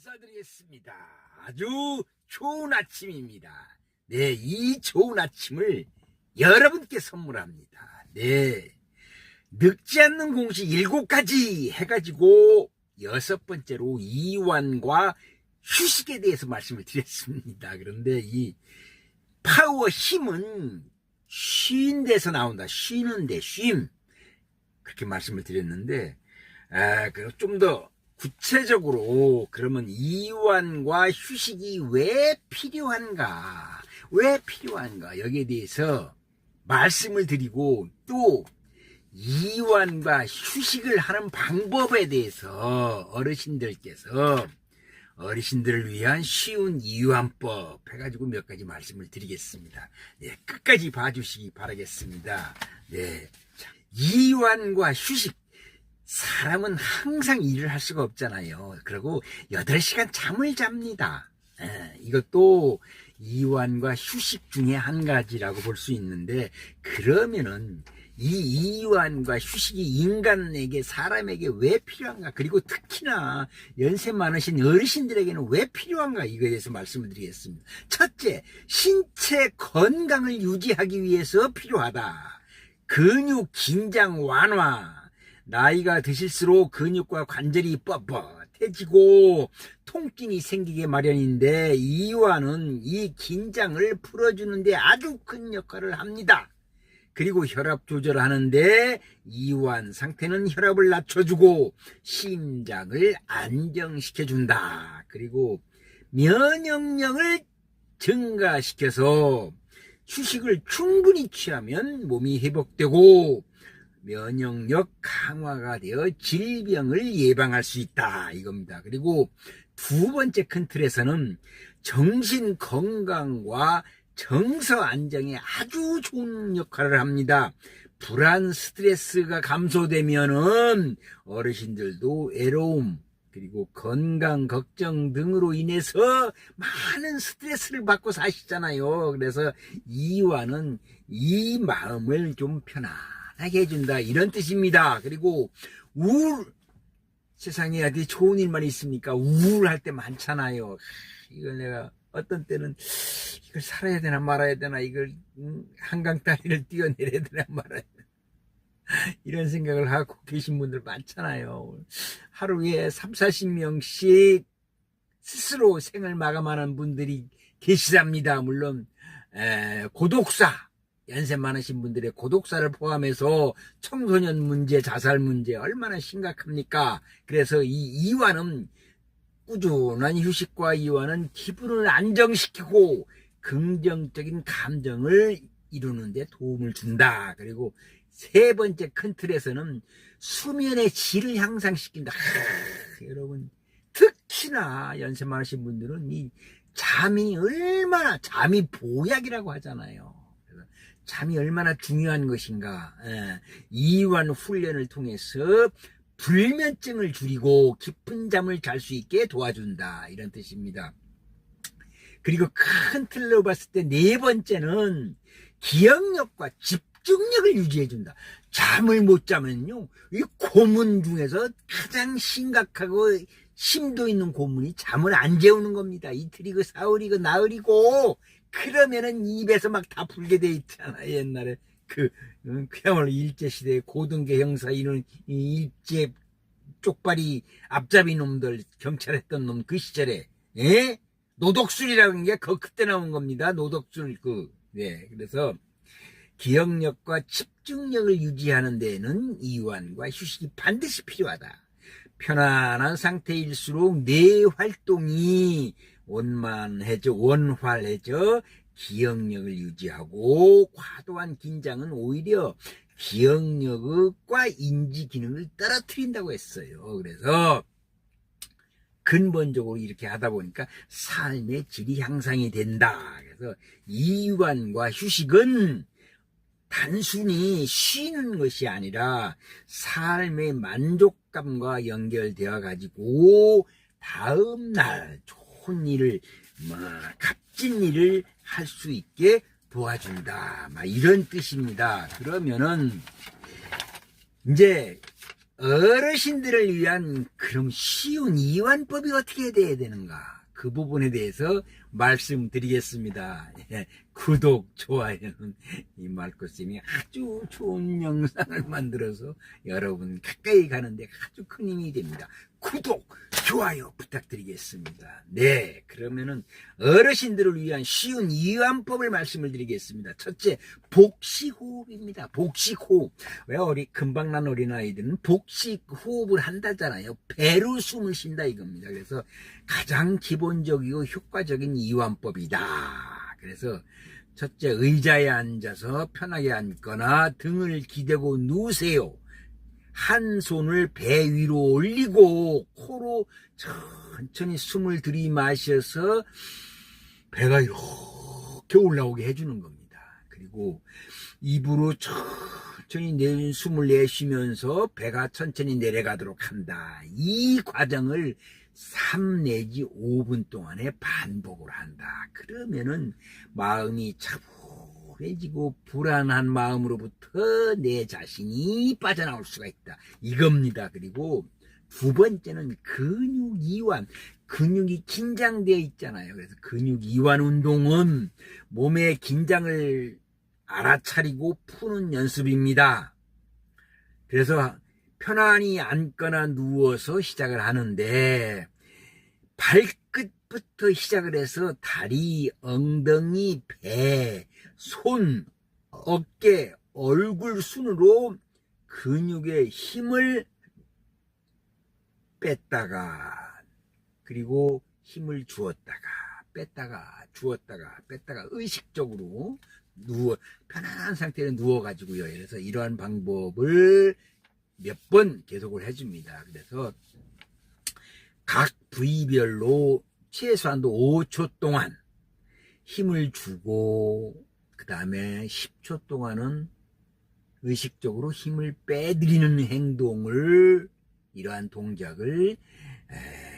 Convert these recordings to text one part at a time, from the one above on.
인사드리겠습니다. 아주 좋은 아침입니다. 네, 이 좋은 아침을 여러분께 선물합니다. 네, 늙지 않는 공식 7가지 해가지고 6번째로 이완과 휴식에 대해서 말씀을 드렸습니다. 그런데 이 파워 힘은 쉰 데서 나온다. 쉬는데 쉼. 그렇게 말씀을 드렸는데, 좀 더 구체적으로 그러면 이완과 휴식이 왜 필요한가? 여기에 대해서 말씀을 드리고, 또 이완과 휴식을 하는 방법에 대해서 어르신들을 위한 쉬운 이완법 해가지고 몇 가지 말씀을 드리겠습니다. 네, 끝까지 봐주시기 바라겠습니다. 네, 자, 이완과 휴식. 사람은 항상 일을 할 수가 없잖아요. 그리고 8시간 잠을 잡니다. 이것도 이완과 휴식 중에 한 가지라고 볼 수 있는데, 그러면은 이 이완과 휴식이 사람에게 왜 필요한가? 그리고 특히나 연세 많으신 어르신들에게는 왜 필요한가? 이거에 대해서 말씀을 드리겠습니다. 첫째, 신체 건강을 유지하기 위해서 필요하다. 근육 긴장 완화. 나이가 드실수록 근육과 관절이 뻣뻣해지고 통증이 생기게 마련인데, 이완은 이 긴장을 풀어주는데 아주 큰 역할을 합니다. 그리고 혈압 조절하는데 이완 상태는 혈압을 낮춰주고 심장을 안정시켜준다. 그리고 면역력을 증가시켜서 휴식을 충분히 취하면 몸이 회복되고 면역력 강화가 되어 질병을 예방할 수 있다, 이겁니다. 그리고 두 번째 큰 틀에서는 정신 건강과 정서 안정에 아주 좋은 역할을 합니다. 불안, 스트레스가 감소되면은 어르신들도 외로움, 그리고 건강 걱정 등으로 인해서 많은 스트레스를 받고 사시잖아요. 그래서 이완은 이 마음을 좀 편안하게 해준다, 이런 뜻입니다. 그리고 세상에 어디 좋은 일만 있습니까? 우울할 때 많잖아요. 이걸 내가 어떤 때는 이걸 살아야 되나 말아야 되나, 이걸 한강다리를 뛰어내려야 되나 말아야 되나, 이런 생각을 하고 계신 분들 많잖아요. 하루에 30-40명씩 스스로 생을 마감하는 분들이 계시답니다. 물론 고독사, 연세 많으신 분들의 고독사를 포함해서 청소년 문제, 자살 문제 얼마나 심각합니까? 그래서 이 이완은, 꾸준한 휴식과 이완은 기분을 안정시키고 긍정적인 감정을 이루는 데 도움을 준다. 그리고 세 번째 큰 틀에서는 수면의 질을 향상시킨다. 여러분, 특히나 연세 많으신 분들은 이 잠이 보약이라고 하잖아요. 그래서 잠이 얼마나 중요한 것인가. 이완 훈련을 통해서 불면증을 줄이고 깊은 잠을 잘 수 있게 도와준다, 이런 뜻입니다. 그리고 큰 틀로 봤을 때 네 번째는 기억력과 집중력을 유지해준다. 잠을 못 자면요, 이 고문 중에서 가장 심각하고 심도 있는 고문이 잠을 안 재우는 겁니다. 이틀이고 사흘이고 나흘이고, 그러면은 입에서 막 다 불게 돼 있잖아. 옛날에 그야말로 일제시대에 고등계 형사, 이런 일제 쪽발이 앞잡이 놈들 경찰했던 놈, 그 시절에 노독술이라는 게 그때 나온 겁니다. 노독술. 그래서 기억력과 집중력을 유지하는 데에는 이완과 휴식이 반드시 필요하다. 편안한 상태일수록 뇌 활동이 원활해져 기억력을 유지하고, 과도한 긴장은 오히려 기억력과 인지 기능을 떨어뜨린다고 했어요. 그래서 근본적으로 이렇게 하다 보니까 삶의 질이 향상이 된다. 그래서 이완과 휴식은 단순히 쉬는 것이 아니라 삶의 만족감과 연결되어 가지고 다음날 좋은 일을, 값진 일을 할 수 있게 도와준다, 이런 뜻입니다. 그러면은 이제 어르신들을 위한 그럼 쉬운 이완법이 어떻게 돼야 되는가? 그 부분에 대해서 말씀드리겠습니다. 예, 구독, 좋아요는 이 말꽃쌤이 아주 좋은 영상을 만들어서 여러분 가까이 가는데 아주 큰 힘이 됩니다. 구독, 좋아요 부탁드리겠습니다. 네, 그러면은 어르신들을 위한 쉬운 이완법을 말씀을 드리겠습니다. 첫째, 복식호흡입니다. 복식호흡. 왜 금방 난 어린아이들은 복식호흡을 한다잖아요. 배로 숨을 쉰다 이겁니다. 그래서 가장 기본적이고 효과적인 이완법이다. 그래서 첫째, 의자에 앉아서 편하게 앉거나 등을 기대고 누우세요. 한 손을 배 위로 올리고 코로 천천히 숨을 들이마셔서 배가 이렇게 올라오게 해주는 겁니다. 그리고 입으로 천천히 숨을 내쉬면서 배가 천천히 내려가도록 한다. 이 과정을 3 내지 5분 동안에 반복을 한다. 그러면은 마음이 차분해지고 불안한 마음으로부터 내 자신이 빠져나올 수가 있다. 이겁니다. 그리고 두 번째는 근육 이완. 근육이 긴장되어 있잖아요. 그래서 근육 이완 운동은 몸의 긴장을 알아차리고 푸는 연습입니다. 그래서 편안히 앉거나 누워서 시작을 하는데 발끝부터 시작을 해서 다리, 엉덩이, 배, 손, 어깨, 얼굴 순으로 근육의 힘을 뺐다가 그리고 힘을 주었다가 뺐다가 주었다가 뺐다가 의식적으로 편안한 상태로 누워가지고요. 그래서 이러한 방법을 몇 번 계속을 해줍니다. 그래서 각 부위별로 최소한도 5초 동안 힘을 주고 그 다음에 10초 동안은 의식적으로 힘을 빼드리는 행동을 이러한 동작을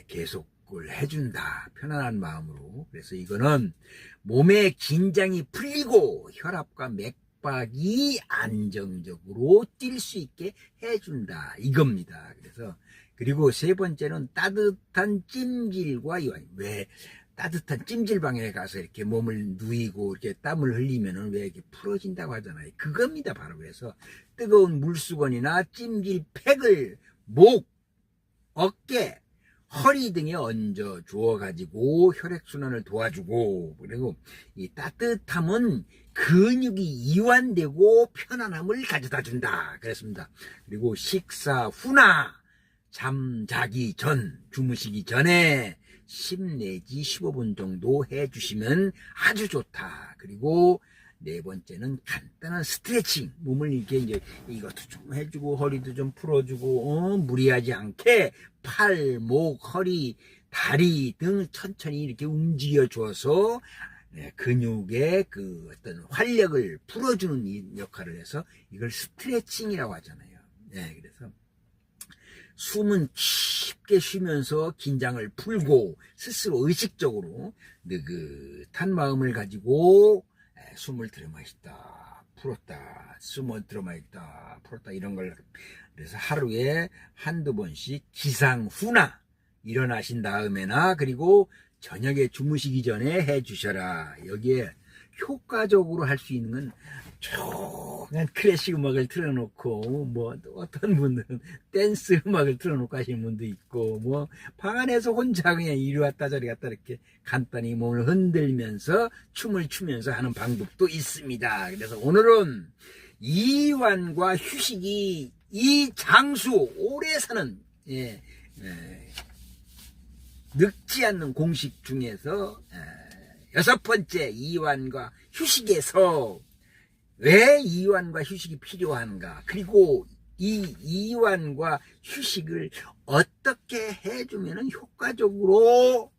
계속을 해준다. 편안한 마음으로. 그래서 이거는 몸의 긴장이 풀리고 혈압과 맥박이 안정적으로 뛸 수 있게 해준다. 이겁니다. 그래서 그리고 세 번째는 따뜻한 찜질과 이완. 왜 따뜻한 찜질방에 가서 이렇게 몸을 누이고 이렇게 땀을 흘리면은 왜 이렇게 풀어진다고 하잖아요. 그겁니다. 바로 그래서 뜨거운 물수건이나 찜질팩을 목, 어깨, 허리 등에 얹어 주어 가지고 혈액순환을 도와주고 그리고 이 따뜻함은 근육이 이완되고 편안함을 가져다 준다. 그랬습니다. 그리고 식사 후나 잠자기 전, 주무시기 전에 10 내지 15분 정도 해주시면 아주 좋다. 그리고 네 번째는 간단한 스트레칭. 몸을 이렇게 이제 이것도 좀 해주고 허리도 좀 풀어주고 무리하지 않게 팔, 목, 허리, 다리 등 천천히 이렇게 움직여 줘서 근육의 그 어떤 활력을 풀어주는 이 역할을 해서 이걸 스트레칭이라고 하잖아요. 네, 그래서 숨은 깊게 쉬면서 긴장을 풀고 스스로 의식적으로 느긋한 마음을 가지고 숨을 들이마시다 풀었다 숨을 들이마시다 풀었다 이런 걸 그래서 하루에 한두 번씩 기상 후나 일어나신 다음에나 그리고 저녁에 주무시기 전에 해 주셔라. 여기에 효과적으로 할 수 있는 건 조용한 클래식 음악을 틀어놓고 뭐 어떤 분들은 댄스 음악을 틀어놓고 하시는 분도 있고 뭐 방 안에서 혼자 그냥 이리 왔다 저리 갔다 이렇게 간단히 몸을 흔들면서 춤을 추면서 하는 방법도 있습니다. 그래서 오늘은 이완과 휴식이 이 장수 오래 사는 늙지 않는 공식 중에서 6번째 이완과 휴식에서 왜 이완과 휴식이 필요한가 그리고 이 이완과 휴식을 어떻게 해주면 효과적으로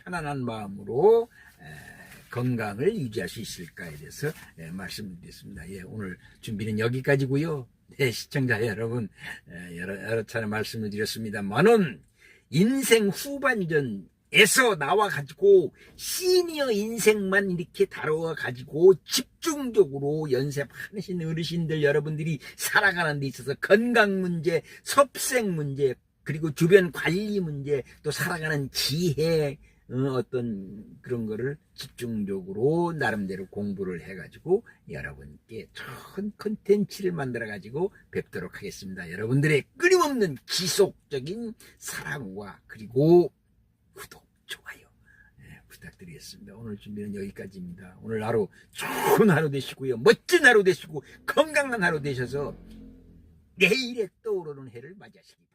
편안한 마음으로 건강을 유지할 수 있을까에 대해서 말씀드리겠습니다. 오늘 준비는 여기까지고요. 시청자 여러분 여러 차례 말씀을 드렸습니다만은 인생 후반전 에서 나와 가지고 시니어 인생만 이렇게 다뤄 가지고 집중적으로 연세 많으신 어르신들 여러분들이 살아가는 데 있어서 건강 문제, 섭생 문제, 그리고 주변 관리 문제, 또 살아가는 지혜, 어떤 그런 거를 집중적으로 나름대로 공부를 해가지고 여러분께 좋은 컨텐츠를 만들어가지고 뵙도록 하겠습니다. 여러분들의 끊임없는 지속적인 사랑과 그리고 구독, 좋아요 부탁드리겠습니다. 오늘 준비는 여기까지입니다. 오늘 하루 좋은 하루 되시고요. 멋진 하루 되시고 건강한 하루 되셔서 내일에 떠오르는 해를 맞이하시기 바랍니다.